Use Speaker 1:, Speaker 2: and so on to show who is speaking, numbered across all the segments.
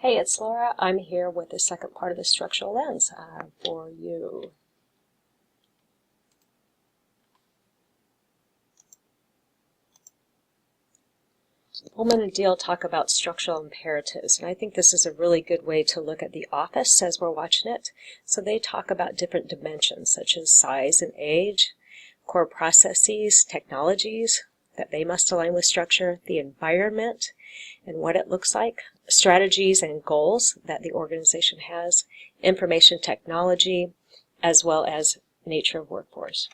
Speaker 1: Hey, it's Laura. I'm here with the second part of the structural lens for you. Pullman and Deal talk about structural imperatives, and I think this is a really good way to look at The Office as we're watching it. So they talk about different dimensions, such as size and age, core processes, technologies that they must align with structure, the environment and what it looks like, strategies and goals that the organization has, information technology, as well as nature of workforce.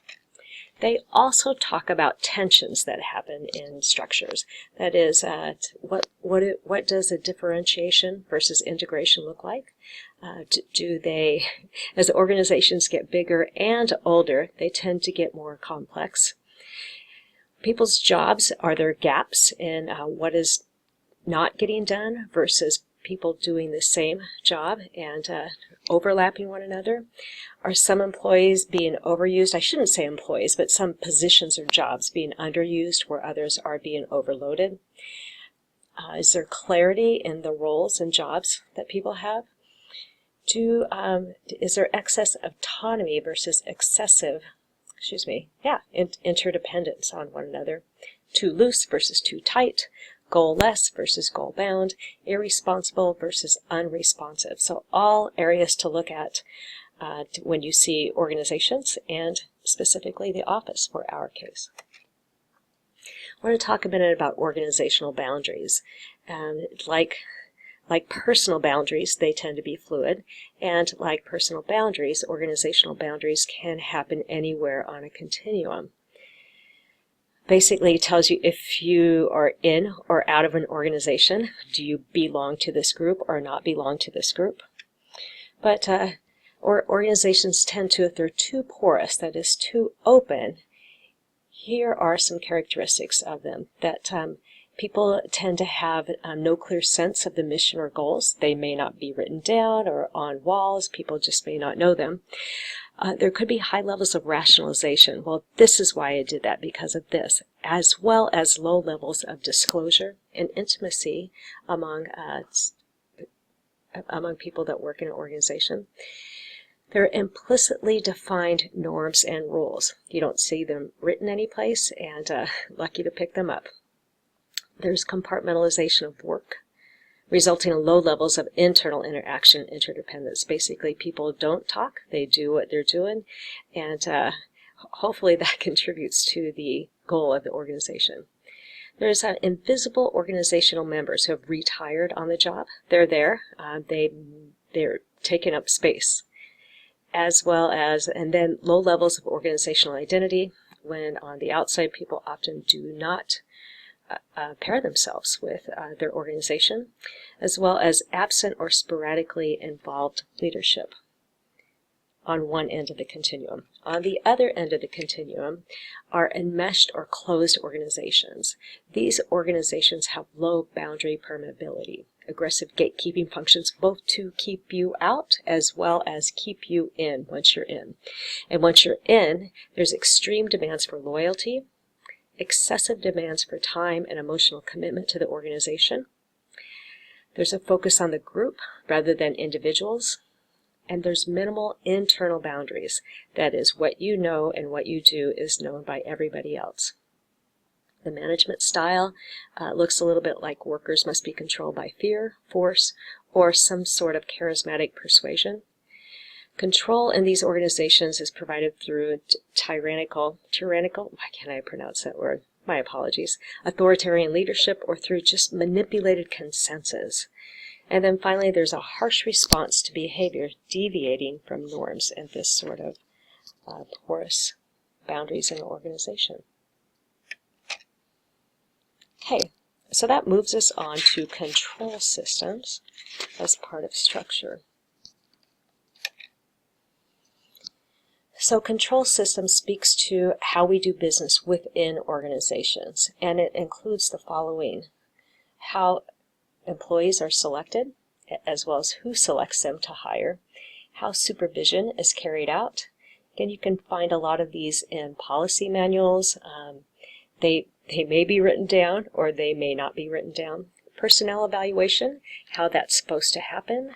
Speaker 1: They also talk about tensions that happen in structures. That is, what does a differentiation versus integration look like? Do they, as organizations get bigger and older, they tend to get more complex. People's jobs, are there gaps in what is not getting done versus people doing the same job and overlapping one another? Are some employees being overused? I shouldn't say employees, but some positions or jobs being underused where others are being overloaded? Is there clarity in the roles and jobs that people have? Is there excess autonomy versus excessive, interdependence on one another? Too loose versus too tight? Goal-less versus goal-bound, irresponsible versus unresponsive. So all areas to look at when you see organizations and specifically The Office for our case. I want to talk a minute about organizational boundaries. Like personal boundaries, they tend to be fluid, and like personal boundaries, organizational boundaries can happen anywhere on a continuum. Basically, it tells you if you are in or out of an organization. Do you belong to this group or not belong to this group? But organizations tend to, if they're too porous, that is too open, here are some characteristics of them. That people tend to have no clear sense of the mission or goals. They may not be written down or on walls. People just may not know them. There could be high levels of rationalization. Well, this is why I did that, because of this, as well as low levels of disclosure and intimacy among people that work in an organization. There are implicitly defined norms and rules. You don't see them written anyplace, and lucky to pick them up. There's compartmentalization of work, resulting in low levels of internal interaction interdependence. Basically, people don't talk, they do what they're doing, and hopefully that contributes to the goal of the organization. There's invisible organizational members who have retired on the job. They're there, they're taking up space, as well as, and then low levels of organizational identity, when on the outside people often do not pair themselves with their organization, as well as absent or sporadically involved leadership on one end of the continuum. On the other end of the continuum are enmeshed or closed organizations. These organizations have low boundary permeability, aggressive gatekeeping functions, both to keep you out as well as keep you in once you're in. And once you're in, there's extreme demands for loyalty, excessive demands for time and emotional commitment to the organization. There's a focus on the group rather than individuals. And there's minimal internal boundaries. That is, what you know and what you do is known by everybody else. The management style looks a little bit like workers must be controlled by fear, force, or some sort of charismatic persuasion. Control in these organizations is provided through tyrannical, why can't I pronounce that word? My apologies. Authoritarian leadership, or through just manipulated consensus. And then finally, there's a harsh response to behavior deviating from norms and this sort of porous boundaries in an organization. Okay, so that moves us on to control systems as part of structure. So control system speaks to how we do business within organizations, and it includes the following: how employees are selected, as well as who selects them to hire, how supervision is carried out. Again, you can find a lot of these in policy manuals. They may be written down or they may not be written down. personnel evaluation, how that's supposed to happen,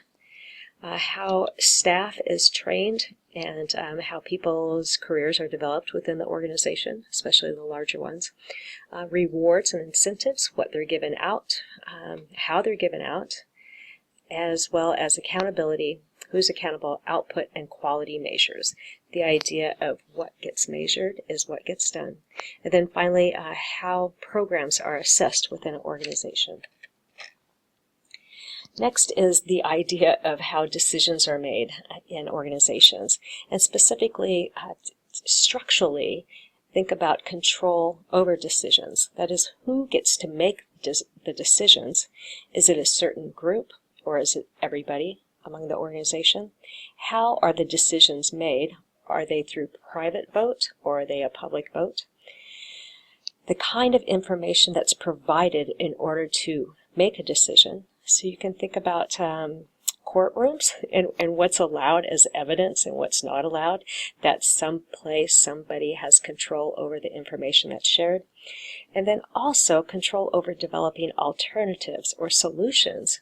Speaker 1: how staff is trained, and how people's careers are developed within the organization, especially the larger ones. Rewards and incentives, what they're given out, how they're given out, as well as accountability, who's accountable, output, and quality measures. The idea of what gets measured is what gets done. And then finally, how programs are assessed within an organization. Next is the idea of how decisions are made in organizations, and specifically, structurally, think about control over decisions. That is, who gets to make the decisions? Is it a certain group, or is it everybody among the organization? How are the decisions made? Are they through private vote, or are they a public vote? The kind of information that's provided in order to make a decision. So you can think about courtrooms and what's allowed as evidence and what's not allowed, that someplace somebody has control over the information that's shared. And then also control over developing alternatives or solutions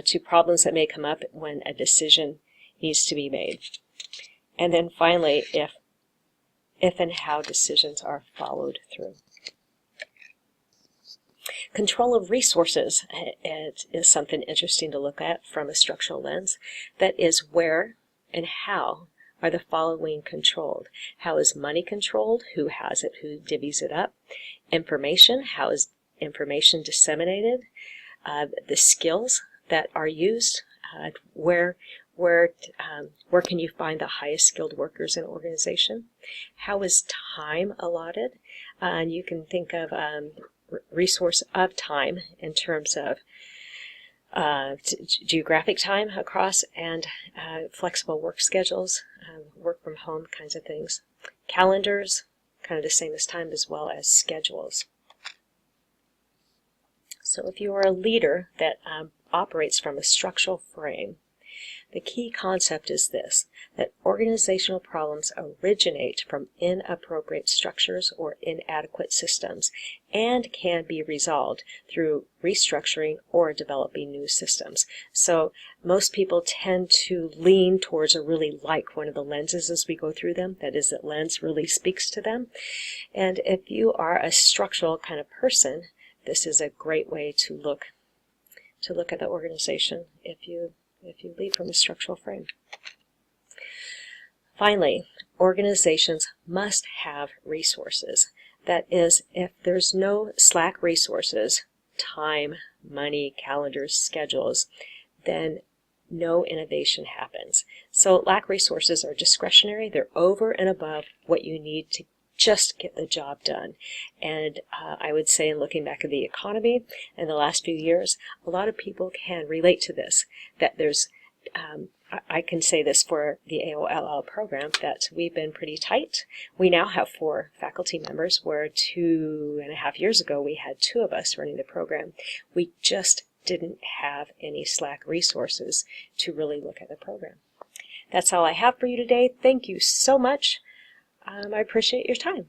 Speaker 1: to problems that may come up when a decision needs to be made. And then finally, if and how decisions are followed through. Control of resources is something interesting to look at from a structural lens. That is, where and how are the following controlled? How is money controlled? Who has it? Who divvies it up? Information, how is information disseminated? The skills that are used, where can you find the highest skilled workers in an organization? How is time allotted? And you can think of resource of time in terms of geographic time across, and flexible work schedules, work from home kinds of things. Calendars, kind of the same as time, as well as schedules. So if you are a leader that operates from a structural frame, the key concept is this, that organizational problems originate from inappropriate structures or inadequate systems and can be resolved through restructuring or developing new systems. So most people tend to lean towards or really like one of the lenses as we go through them. That is, that lens really speaks to them. And if you are a structural kind of person, this is a great way to look at the organization if you lead from a structural frame. Finally, organizations must have resources. That is, if there's no slack resources, time, money, calendars, schedules, then no innovation happens. So lack resources are discretionary. They're over and above what you need to just get the job done. And I would say, in looking back at the economy in the last few years, a lot of people can relate to this, that there's I can say this for the AOLL program, that we've been pretty tight. We now have 4 faculty members, where 2.5 years ago we had 2 of us running the program. We just didn't have any slack resources to really look at the program. That's all I have for you today. Thank you so much. I appreciate your time.